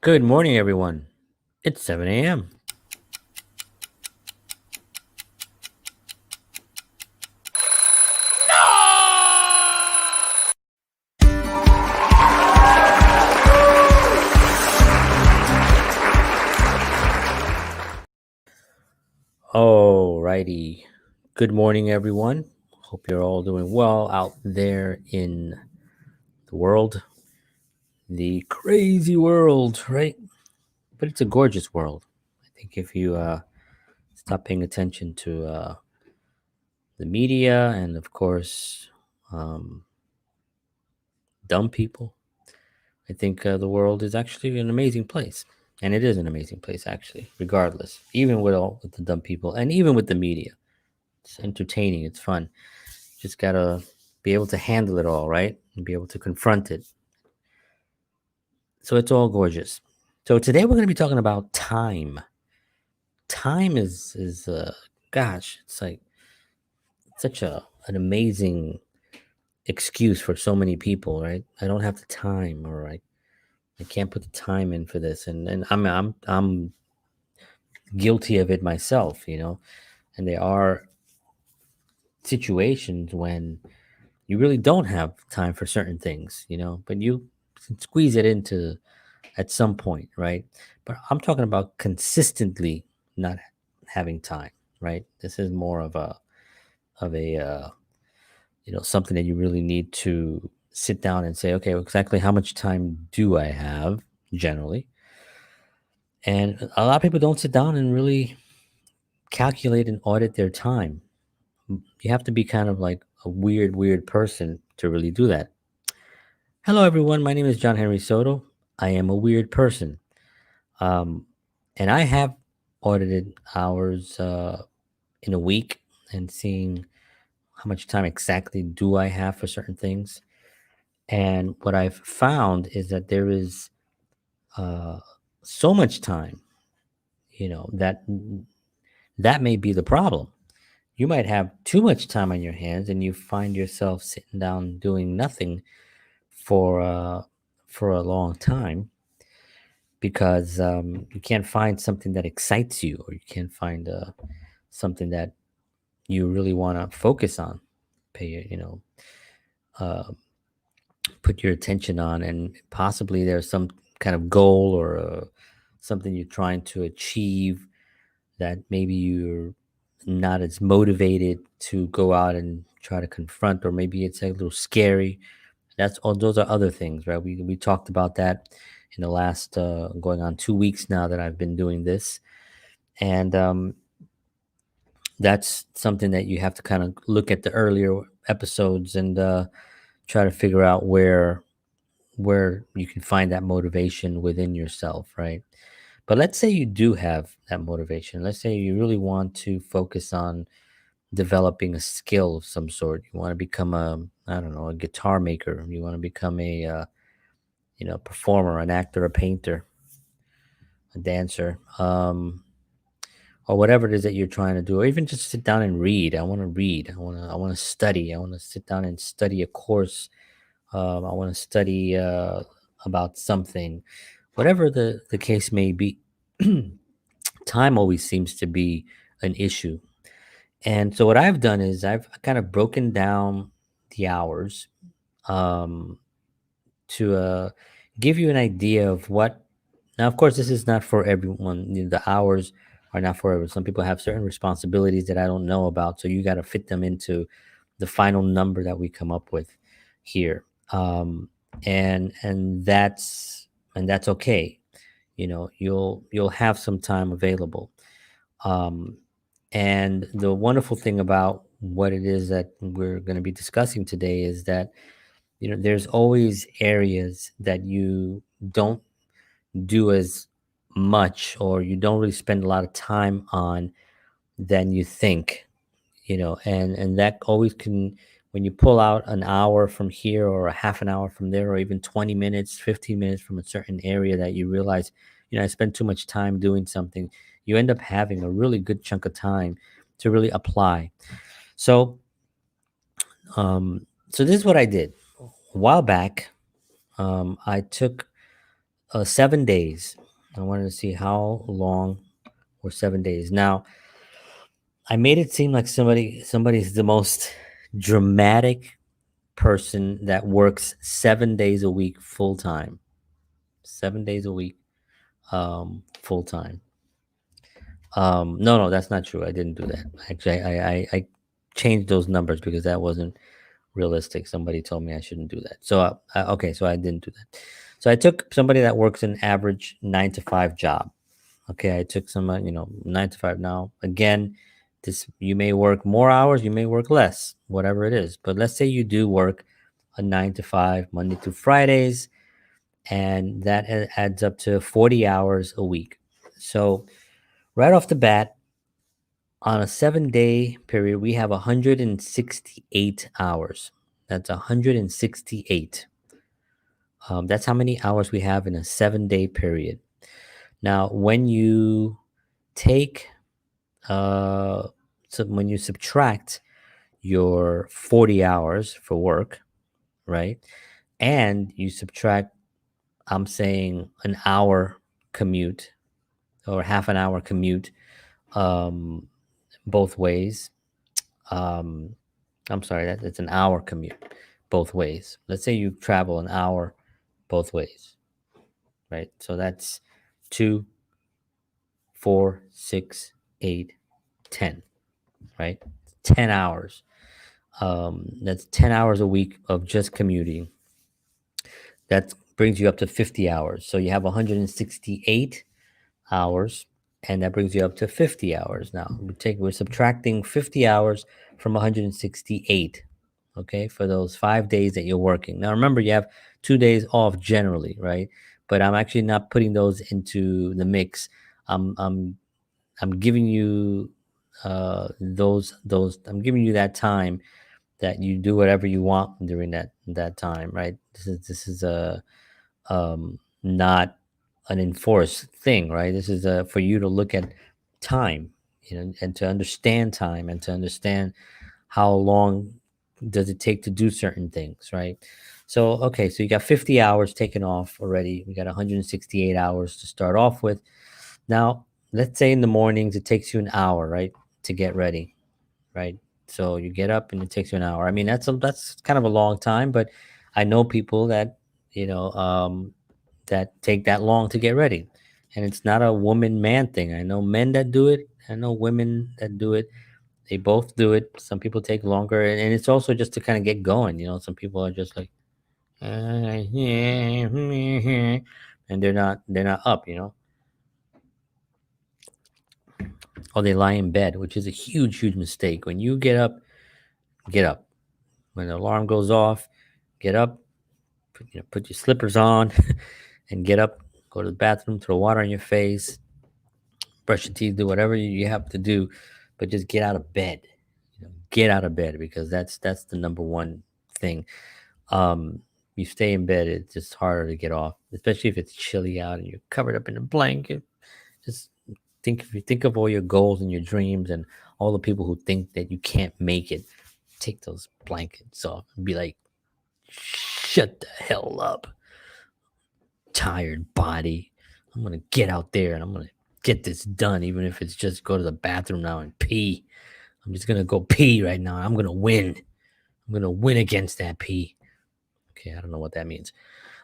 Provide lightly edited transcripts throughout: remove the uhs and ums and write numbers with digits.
Good morning, everyone. It's 7 a.m. Alrighty. Good morning, everyone. Hope you're all doing well out there in the world, the crazy world, right? But it's a gorgeous world. I think if you stop paying attention to the media and, of course, um, dumb people, I think the world is actually an amazing place. And it is an amazing place, actually, regardless, even with the dumb people and even with the media. It's entertaining, it's fun. Just gotta be able to handle it all, right? And be able to confront it. So it's all gorgeous. So today we're gonna be talking about time. Time is gosh, it's like such an amazing excuse for so many people, right? I don't have the time, or I can't put the time in for this, and I'm guilty of it myself, And there are situations when you really don't have time for certain things, but you can squeeze it into at some point, right? But I'm talking about consistently not having time, right? This is more of a something that you really need to sit down and say, okay, well, exactly how much time do I have generally? And a lot of people don't sit down and really calculate and audit their time. You have to be kind of like a weird person to really do that. Hello, everyone. My name is John Henry Soto. I am a weird person. Um, and I have audited hours in a week and seeing how much time exactly do I have for certain things. And what I've found is that there is uh, so much time, that may be the problem. You might have too much time on your hands, and you find yourself sitting down doing nothing for uh, for a long time because you can't find something that excites you, or you can't find something that you really want to focus on, pay uh, put your attention on, and possibly there's some kind of goal or something you're trying to achieve that maybe you're not as motivated to go out and try to confront, or maybe it's a little scary. That's all. Those are other things, right? We talked about that in the last going on 2 weeks now that I've been doing this, and that's something that you have to kind of look at the earlier episodes and try to figure out where you can find that motivation within yourself, right? But let's say you do have that motivation. Let's say you really want to focus on developing a skill of some sort. You want to become I don't know, a guitar maker. You want to become a performer, an actor, a painter, a dancer, or whatever it is that you're trying to do, or even just sit down and read. I want to read. I want to study. I want to sit down and study a course. I want to study about something, whatever the case may be. Time always seems to be an issue. And so what I've done is I've kind of broken down the hours um, to give you an idea of what. Now, of course, this is not for everyone. The hours are not for everyone. Some people have certain responsibilities that I don't know about, so you got to fit them into the final number that we come up with here. And that's okay. You'll have some time available. Um, and the wonderful thing about what it is that we're going to be discussing today is that there's always areas that you don't do as much, or you don't really spend a lot of time on than you think, and that always can, when you pull out an hour from here or a half an hour from there, or even 20 minutes, 15 minutes from a certain area that you realize, I spend too much time doing something, you end up having a really good chunk of time to really apply. So um so this is what I did a while back. I took 7 days. I wanted to see how long were 7 days. Now, I made it seem like somebody's the most dramatic person that works 7 days a week full time. 7 days a week, full time. No, that's not true. I didn't do that. Actually, I changed those numbers because that wasn't realistic. Somebody told me I shouldn't do that. So, okay, so I didn't do that. So I took somebody that works an average 9 to 5 job. Okay, I took some, 9 to 5. Now, again, this you may work more hours, you may work less, whatever it is. But let's say you do work a 9 to 5, Monday through Fridays, and that adds up to 40 hours a week. So, right off the bat, on a 7 day period, we have 168 hours. That's 168. That's how many hours we have in a 7 day period. Now, when you take, uh, so when you subtract your 40 hours for work, right? And you subtract, I'm saying, an hour commute or half an hour commute, um, both ways. Um, I'm sorry, that's an hour commute both ways. Let's say you travel an hour both ways, right? So that's 2, 4, 6, 8, 10, right? 10 hours. That's 10 hours a week of just commuting. That brings you up to 50 hours. So you have 168 hours, and that brings you up to 50 hours. Now we're subtracting 50 hours from 168. Okay, for those 5 days that you're working. Now remember, you have 2 days off generally, right? But I'm actually not putting those into the mix. I'm I'm I'm giving you those. I'm giving you that time that you do whatever you want during that time, right? This is a not an enforced thing, right? This is for you to look at time, and to understand time, and to understand how long does it take to do certain things, right? So, okay, so you got 50 hours taken off already. We got 168 hours to start off with. Now, let's say in the mornings it takes you an hour, right, to get ready, right? So you get up and it takes you an hour. I mean, that's kind of a long time, but I know people that that take that long to get ready, and it's not a woman man thing. I know men that do it. I know women that do it. They both do it. Some people take longer, and it's also just to kind of get going. Some people are just like, and they're not up. Or they lie in bed, which is a huge mistake. When you get up, get up. When the alarm goes off, get up. Put your slippers on, and get up. Go to the bathroom, throw water on your face, brush your teeth, do whatever you have to do, but just get out of bed. Get out of bed, because that's the number one thing. Um, you stay in bed, it's just harder to get off, especially if it's chilly out and you're covered up in a blanket. Just think of all your goals and your dreams and all the people who think that you can't make it. Take those blankets off and be like, shut the hell up, tired body. I'm gonna get out there and I'm gonna get this done, even if it's just go to the bathroom now and pee. I'm just gonna go pee right now. I'm gonna win. I'm gonna win against that pee. Okay, I don't know what that means.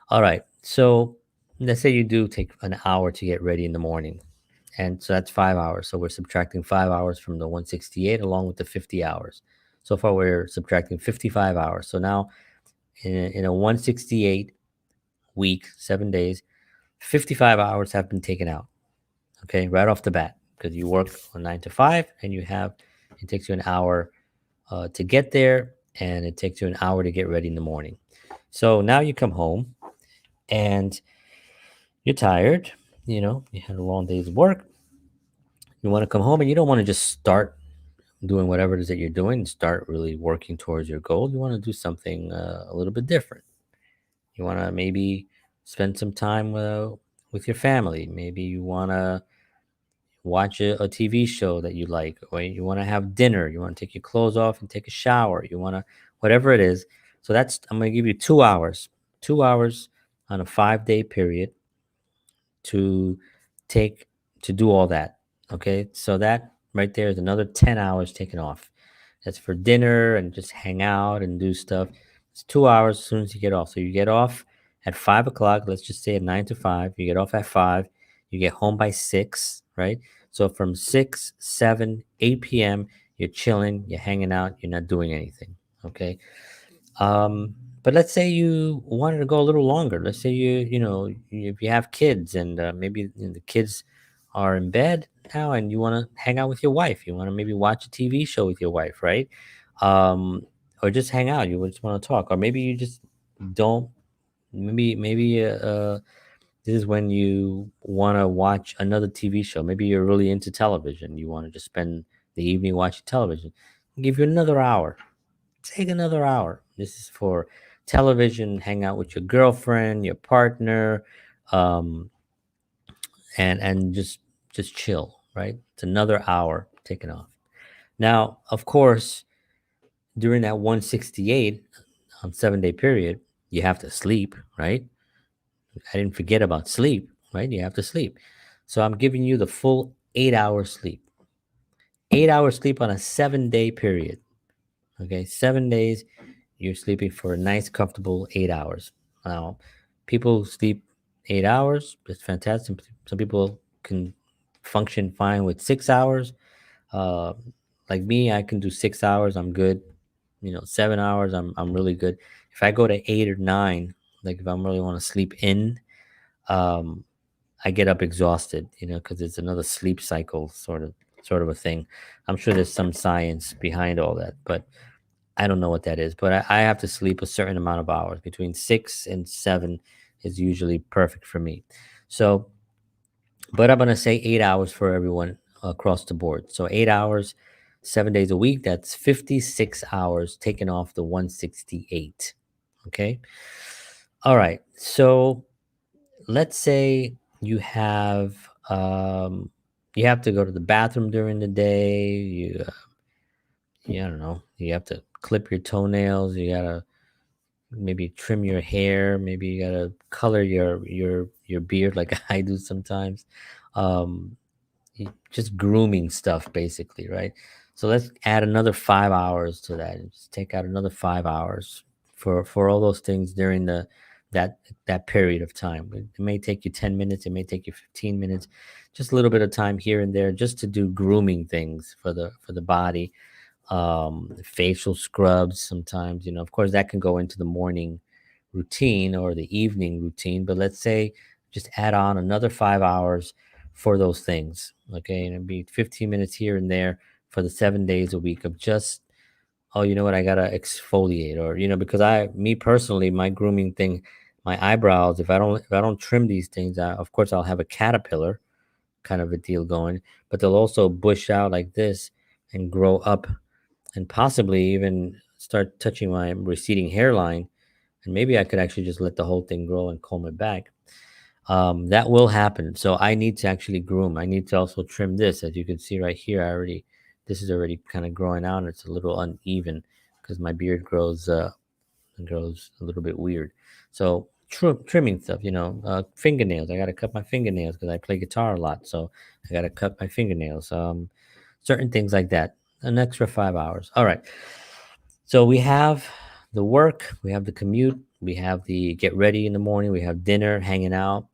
All right. So let's say you do take an hour to get ready in the morning. And so that's 5 hours. So we're subtracting 5 hours from the 168 along with the 50 hours. So far, we're subtracting 55 hours. So now in a 168 week, 7 days, 55 hours have been taken out. Okay, right off the bat, because you work on 9 to 5 and it takes you an hour to get there, and it takes you an hour to get ready in the morning. So now you come home and you're tired, you had a long day's work. You want to come home and you don't want to just start doing whatever it is that you're doing and start really working towards your goal. You want to do something a little bit different. You want to maybe spend some time with your family. Maybe you want to watch a TV show that you like, or you want to have dinner. You want to take your clothes off and take a shower. You want to, whatever it is. So I'm going to give you 2 hours, 2 hours on a 5 day period. to take to do all that. Okay, so that right there is another 10 hours taken off. That's for dinner and just hang out and do stuff. It's 2 hours as soon as you get off. So you get off at 5 o'clock. Let's just say at 9 to 5. You get off at 5. You get home by 6, right? So from 6, 7, 8 p.m., you're chilling, you're hanging out, you're not doing anything. Okay. But let's say you wanted to go a little longer. Let's say if you have kids and maybe the kids are in bed now and you want to hang out with your wife. You want to maybe watch a TV show with your wife, right? Um, or just hang out. You just want to talk, or maybe you just don't. Maybe this is when you want to watch another TV show. Maybe you're really into television. You want to just spend the evening watching television. Give you another hour. Take another hour. This is for television, hang out with your girlfriend, your partner, um, and just chill, right? It's another hour taken off. Now, of course, during that 168 on 7 day period, you have to sleep, right? I didn't forget about sleep, right? You have to sleep. So I'm giving you the full 8 hours sleep. 8 hours sleep on a 7 day period. Okay, 7 days, you're sleeping for a nice, comfortable 8 hours. Now, people sleep 8 hours. It's fantastic. Some people can function fine with 6 hours. Uh, like me, I can do 6 hours. I'm good. 7 hours. I'm really good. If I go to 8 or 9, like if I'm really want to sleep in, um, I get up exhausted. Because it's another sleep cycle sort of a thing. I'm sure there's some science behind all that, but I don't know what that is, but I have to sleep a certain amount of hours. Between 6 and 7 is usually perfect for me. So, but I'm going to say 8 hours for everyone across the board. So, 8 hours, 7 days a week, that's 56 hours taken off the 168. Okay. All right. So, let's say you have to go to the bathroom during the day. I don't know. You have to clip your toenails. You gotta maybe trim your hair, maybe you gotta color your beard like I do sometimes. um just grooming stuff basically, right? So let's add another 5 hours to that and just take out another 5 hours for all those things during that that period of time. It may take you 10 minutes, it may take you 15 minutes, just a little bit of time here and there just to do grooming things for the body. Facial scrubs sometimes, of course, that can go into the morning routine or the evening routine, but let's say just add on another 5 hours for those things. Okay. And it'd be 15 minutes here and there for the 7 days a week of just, oh, you know what, I gotta exfoliate, or, because me personally, my grooming thing, my eyebrows, if I don't trim these things, of course, I'll have a caterpillar kind of a deal going, but they'll also bush out like this and grow up and possibly even start touching my receding hairline. And maybe I could actually just let the whole thing grow and comb it back. That will happen. So I need to actually groom. I need to also trim this. As you can see right here, this is already kind of growing out. And it's a little uneven because my beard grows a little bit weird. So trimming stuff, fingernails. I got to cut my fingernails because I play guitar a lot. So I got to cut my fingernails. Certain things like that. An extra 5 hours. All right. So we have the work, we have the commute, we have the get ready in the morning, we have dinner, hanging out,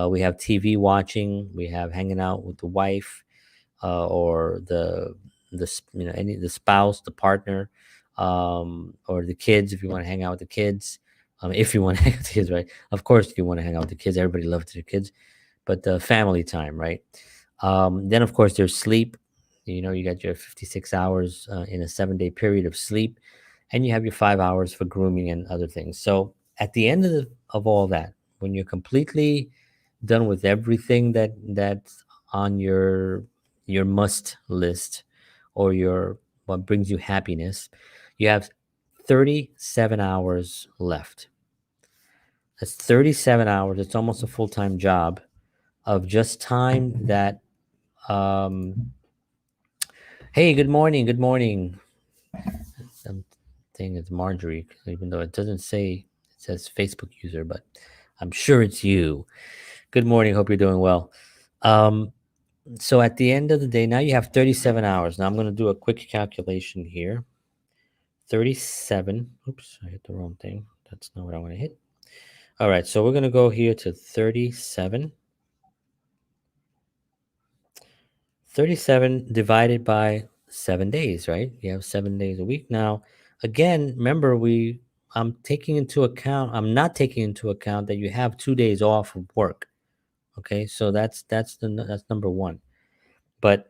we have TV watching, we have hanging out with the wife, or the spouse, the partner, or the kids if you want to hang out with the kids. If you want to hang out with the kids, right? Of course, if you want to hang out with the kids, everybody loves their kids, but the family time, right? Then, of course, there's sleep. You got your 56 hours in a 7 day period of sleep, and you have your 5 hours for grooming and other things. So, at the end of all that, when you're completely done with everything that's on your must list, or your what brings you happiness, you have 37 hours left. That's 37 hours. It's almost a full-time job of just time that hey, good morning. Good morning. I'm saying it's Marjorie, even though it doesn't say, it says Facebook user, but I'm sure it's you. Good morning. Hope you're doing well. Um, so at the end of the day, now you have 37 hours. Now I'm going to do a quick calculation here. 37. Oops, I hit the wrong thing. That's not what I want to hit. All right, so we're going to go here to 37. 37 divided by 7 days, right? You have 7 days a week. Now, again, remember I'm not taking into account that you have 2 days off of work. Okay, so that's number one. But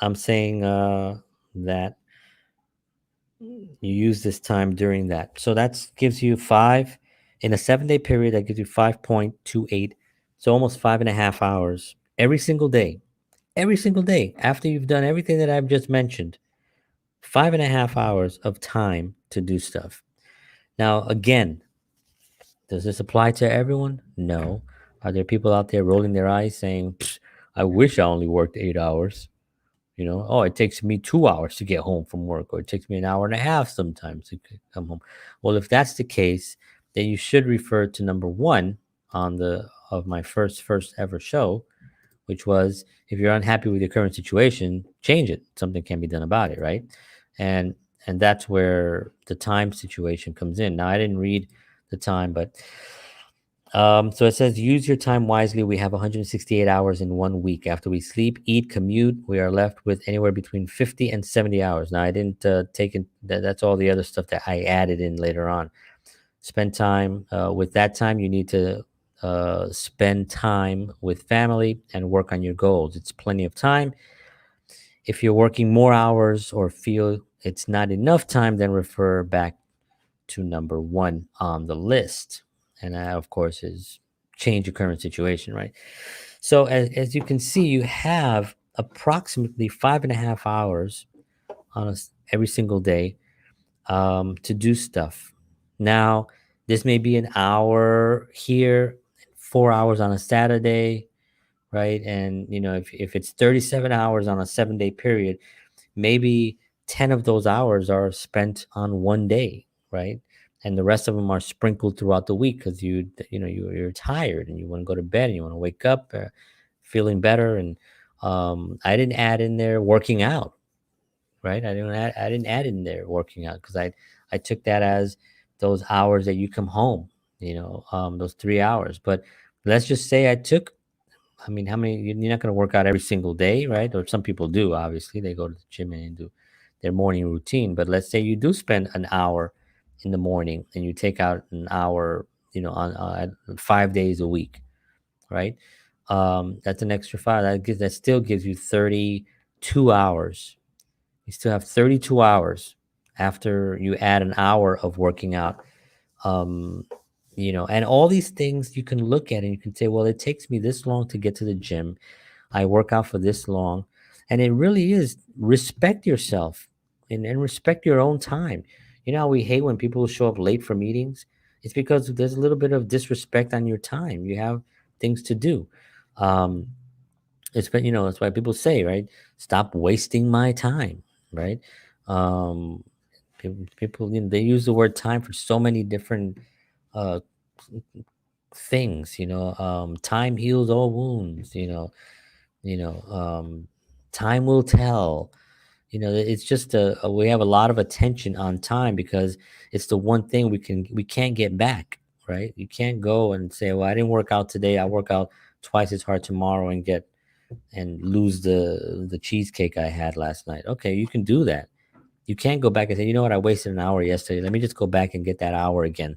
I'm saying that you use this time during that. So that gives you five in a 7 day period. That gives you 5.28. So almost 5.5 hours every single day. Every single day after you've done everything that I've just mentioned. 5.5 hours of time to do stuff. Now, again, does this apply to everyone? No. Are there people out there rolling their eyes saying, I wish I only worked 8 hours? Oh, it takes me 2 hours to get home from work, or it takes me an hour and a half sometimes to come home. Well, if that's the case, then you should refer to number one on the of my first ever show, which was if you're unhappy with your current situation, change it. Something can be done about it, right? And and that's where the time situation comes in. Now, I didn't read the time, but so it says, use your time wisely. We have 168 hours in 1 week. After we sleep, eat, commute, we are left with anywhere between 50 and 70 hours. Now, I didn't take it. That's all the other stuff that I added in later on. Spend time with that time. You need to spend time with family and work on your goals. It's plenty of time. If you're working more hours or feel it's not enough time, then refer back to number one on the list. And that, of course, is change your current situation, right? So, as you can see, you have approximately 5.5 hours every single day to do stuff. Now, this may be an hour here, 4 hours on a Saturday, right? And, if it's 37 hours on a 7 day period, maybe 10 of those hours are spent on one day, right? And the rest of them are sprinkled throughout the week because you're tired and you want to go to bed and you want to wake up feeling better. And I didn't add in there working out, right? I didn't add in there working out because I took that as those hours that you come home, those 3 hours. But let's just say I mean, how many? You're not going to work out every single day, right? Or some people do. Obviously, they go to the gym and do their morning routine. But let's say you do spend an hour in the morning, and you take out an hour, on 5 days a week, right? That's an extra five. That still gives you 32 hours. You still have 32 hours after you add an hour of working out. Um, and all these things you can look at and you can say, well, it takes me this long to get to the gym. I work out for this long. And it really is respect yourself and respect your own time. You know how we hate when people show up late for meetings? It's because there's a little bit of disrespect on your time. You have things to do. Um, that's why people say, right? Stop wasting my time, right? Um, people they use the word time for so many different uh, things. Time heals all wounds. Time will tell. It's just we have a lot of attention on time because it's the one thing we can't get back, right? You can't go and say, well, I didn't work out today, I work out twice as hard tomorrow and lose the cheesecake I had last night. Okay, you can do that. You can't go back and say, you know what, I wasted an hour yesterday, let me just go back and get that hour again.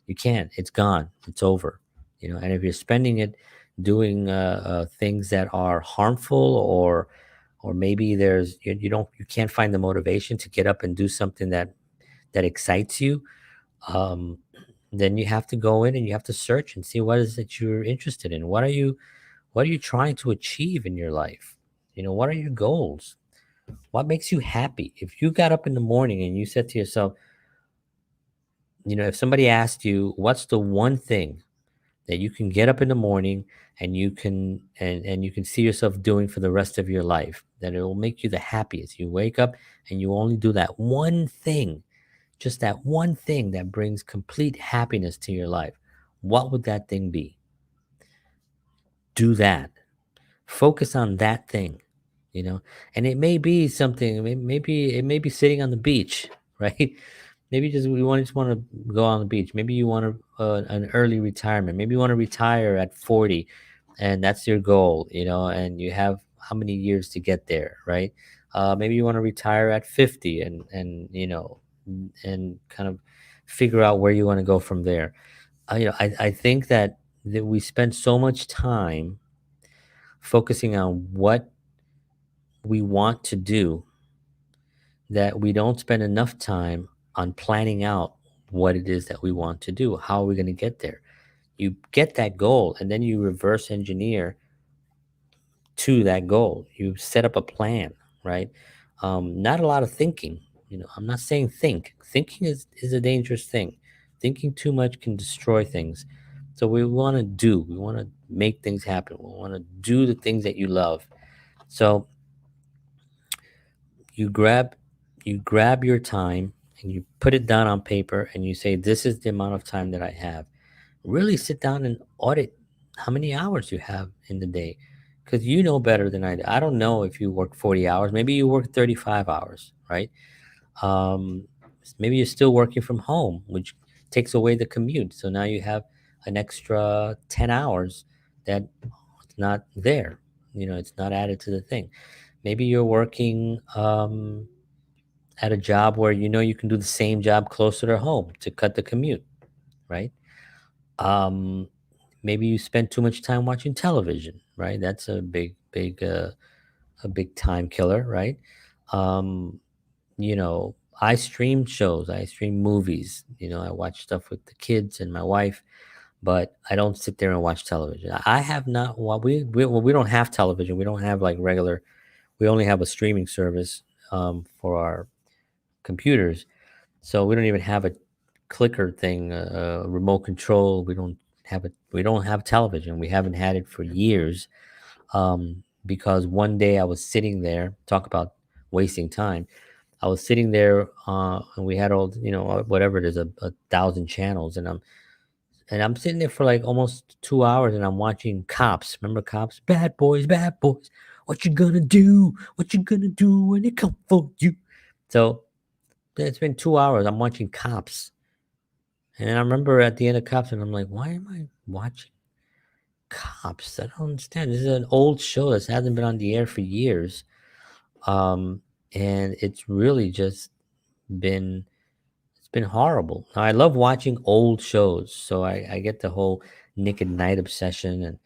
You can't. It's gone. It's over. And if you're spending it doing things that are harmful, or maybe you can't find the motivation to get up and do something that excites you, um, then you have to go in and you have to search and see what is it you're interested in. What are you trying to achieve in your life? What are your goals? What makes you happy? If you got up in the morning and you said to yourself, if somebody asked you, what's the one thing that you can get up in the morning and you can see yourself doing for the rest of your life, that it will make you the happiest? You wake up and you only do that one thing, just that one thing that brings complete happiness to your life. What would that thing be? do that. Focus on that thing, you know. And it may be something. Maybe it may be sitting on the beach, right? Maybe just want to go on the beach. Maybe you want an early retirement. Maybe you want to retire at 40, and that's your goal, you know. And you have how many years to get there, right? Maybe you want to retire at 50, and you know, and kind of figure out where you want to go from there. I think that we spend so much time focusing on what we want to do that we don't spend enough time on planning out what it is that we want to do. How are we going to get there? You get that goal and then you reverse engineer to that goal. You set up a plan, right? Not a lot of thinking. You know, I'm not saying think. Thinking is a dangerous thing. Thinking too much can destroy things. So we want to do. We want to make things happen. We want to do the things that you love. So you grab you grab your time and you put it down on paper and you say this is the amount of time that I have. Really sit down and audit how many hours you have in the day, because you know better than I do. I don't know if you work 40 hours, maybe you work 35 hours, right? um, Maybe you're still working from home, which takes away the commute, so now you have an extra 10 hours that it's not there, you know, it's not added to the thing. Maybe you're working at a job where you know you can do the same job closer to home to cut the commute, right? Um, Maybe you spend too much time watching television, right? That's a big time killer, right? Um, you know, I stream shows, I stream movies. You know, I watch stuff with the kids and my wife, but I don't sit there and watch television. I have not. We don't have television. We don't have like regular. We only have a streaming service for our computers. So we don't even have a clicker thing, a remote control. We don't have television. We haven't had it for years. Because one day I was sitting there, talk about wasting time. I was sitting there, and we had all, you know, whatever it is, a thousand channels, and I'm sitting there for like almost 2 hours, and I'm watching Cops. Remember Cops? Bad boys, bad boys. What you gonna do? What you gonna do when they come for you? So it's been 2 hours. I'm watching Cops, and I remember at the end of Cops, and I'm like, why am I watching Cops? I don't understand. This is an old show that hasn't been on the air for years, um, and it's really just been it's been horrible. Now, I love watching old shows, so I get the whole Nick at Night obsession, and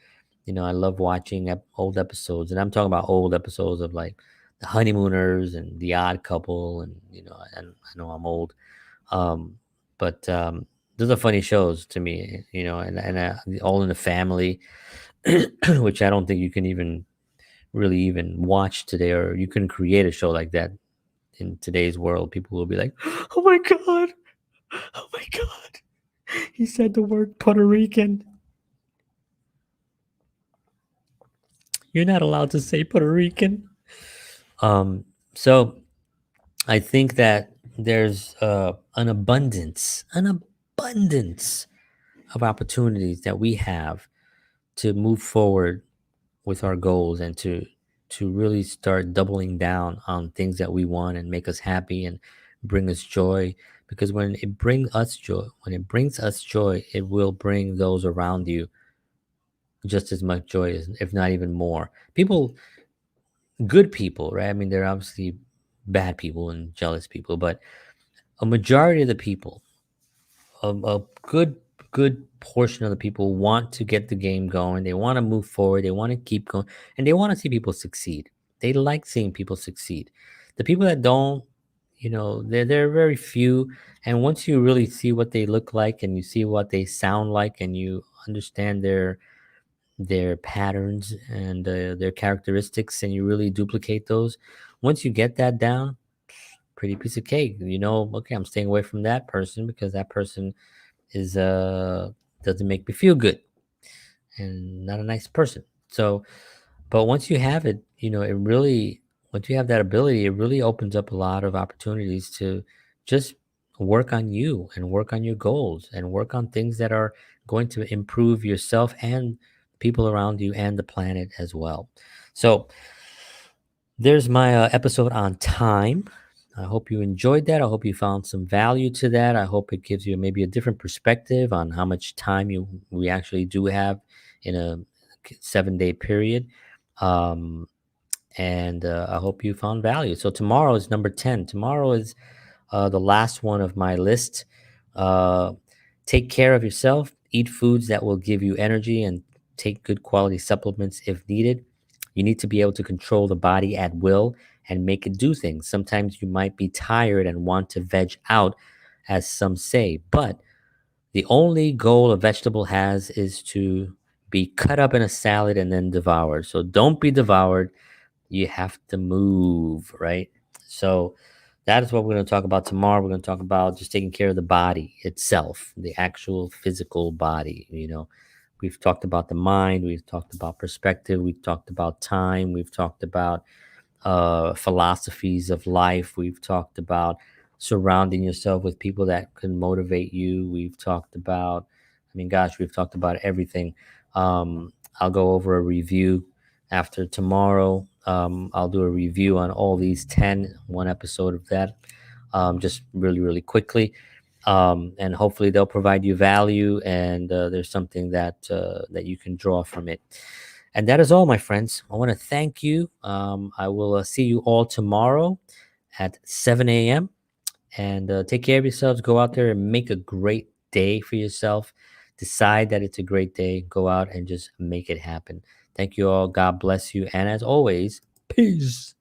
you know I love watching old episodes, and I'm talking about old episodes of like the Honeymooners and The Odd Couple, and you know, and I know I'm old, um, but those are funny shows to me, you know, and All in the Family, which I don't think you can even really even watch today, or you can create a show like that in today's world. People will be like, "Oh my god, oh my god, he said the word Puerto Rican. You're not allowed to say Puerto Rican." Um, so I think that there's an abundance of opportunities that we have to move forward with our goals and to really start doubling down on things that we want and make us happy and bring us joy, because when it brings us joy, it will bring those around you just as much joy, as if not even more. People, good people, right? I mean, there are obviously bad people and jealous people, but a majority of the people, a good portion of the people want to get the game going. They want to move forward. They want to keep going, and they want to see people succeed. They like seeing people succeed. The people that don't, you know, they're very few. And once you really see what they look like, and you see what they sound like, and you understand their patterns and their characteristics, and you really duplicate those, once you get that down, pretty piece of cake. You know, okay, I'm staying away from that person because that person is doesn't make me feel good and not a nice person. So, but once you have it, you know, it really, once you have that ability, it really opens up a lot of opportunities to just work on you and work on your goals and work on things that are going to improve yourself and people around you, and the planet as well. So there's my episode on time. I hope you enjoyed that. I hope you found some value to that. I hope it gives you maybe a different perspective on how much time we actually do have in a 7 day period. Um, and I hope you found value. So tomorrow is number 10. Tomorrow is the last one of my list. Uh, Take care of yourself, eat foods that will give you energy, and take good quality supplements if needed. You need to be able to control the body at will and make it do things. Sometimes you might be tired and want to veg out, as some say, but the only goal a vegetable has is to be cut up in a salad and then devoured. So don't be devoured. You have to move, right? So that is what we're going to talk about tomorrow. We're going to talk about just taking care of the body itself, the actual physical body. We've talked about the mind, we've talked about perspective, we've talked about time, we've talked about philosophies of life. We've talked about surrounding yourself with people that can motivate you. We've talked about, I mean, gosh, we've talked about everything. I'll go over a review after tomorrow. I'll do a review on all these 10, one episode of that, just really, really quickly. And hopefully they'll provide you value, and there's something that you can draw from it. And that is all, my friends. I want to thank you. I will see you all tomorrow at 7 a.m. And take care of yourselves. Go out there and make a great day for yourself. Decide that it's a great day. Go out and just make it happen. Thank you all. God bless you. And as always, peace.